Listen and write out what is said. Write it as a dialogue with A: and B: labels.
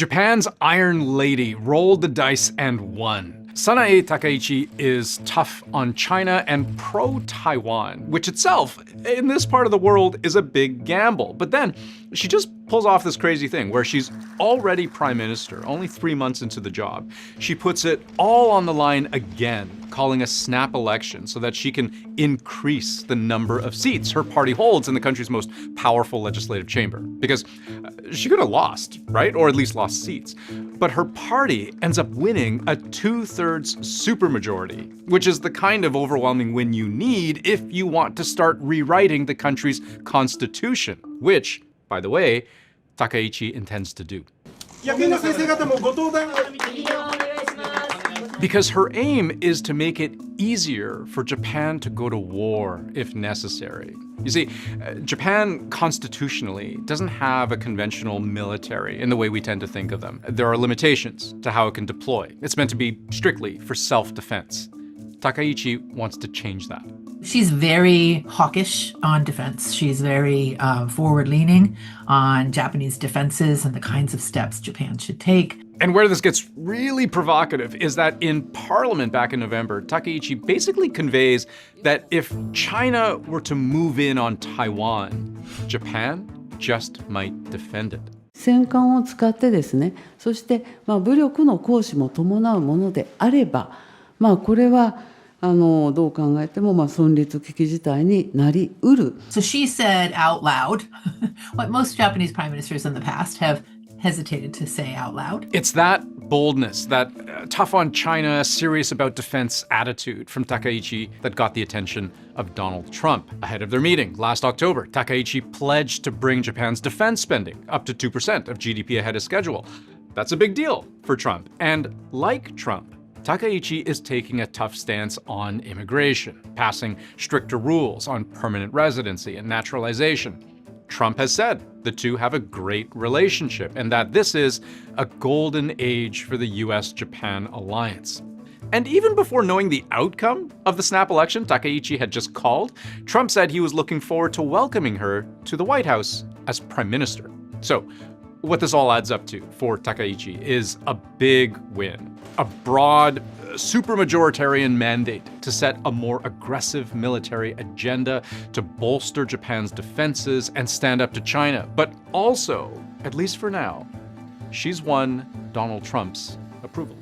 A: Japan's Iron Lady rolled the dice and won. Sanae Takaichi is tough on China and pro-Taiwan, which itself, in this part of the world, is a big gamble. But then she just pulls off this crazy thing where she's already prime minister, only 3 months into the job. She puts it all on the line again, calling a snap election so that she can increase the number of seats her party holds in the country's most powerful legislative chamber. Because she could have lost, right? Or at least lost seats. But her party ends up winning a 2/3 supermajority, which is the kind of overwhelming win you need if you want to start rewriting the country's constitution, which, by the way, Takaichi intends to do. Because her aim is to make it easier for Japan to go to war if necessary. You see, Japan constitutionally doesn't have a conventional military in the way we tend to think of them. There are limitations to how it can deploy. It's meant to be strictly for self-defense. Takaichi wants to change that.
B: She's very hawkish on defense. She's very forward-leaning on Japanese defenses and the kinds of steps Japan should take.
A: And where this gets really provocative is that in Parliament back in November, Takaichi basically conveys that if China were to move in on Taiwan, Japan just might defend it.
C: 戦艦を使ってですね、そして武力の行使も伴うものであれば、これはどう考えても存立危機事態になりうる。
B: So she said out loud what most Japanese prime ministers in the past have hesitated to say out loud.
A: It's that boldness, that tough on China, serious about defense attitude from Takaichi that got the attention of Donald Trump. Ahead of their meeting last October, Takaichi pledged to bring Japan's defense spending up to 2% of GDP ahead of schedule. That's a big deal for Trump. And like Trump, Takaichi is taking a tough stance on immigration, passing stricter rules on permanent residency and naturalization. Trump has said the two have a great relationship and that this is a golden age for the US-Japan alliance. And even before knowing the outcome of the snap election Takaichi had just called, Trump said he was looking forward to welcoming her to the White House as prime minister. So, what this all adds up to for Takaichi is a big win, a broad, supermajoritarian mandate to set a more aggressive military agenda to bolster Japan's defenses and stand up to China. But also, at least for now, she's won Donald Trump's approval.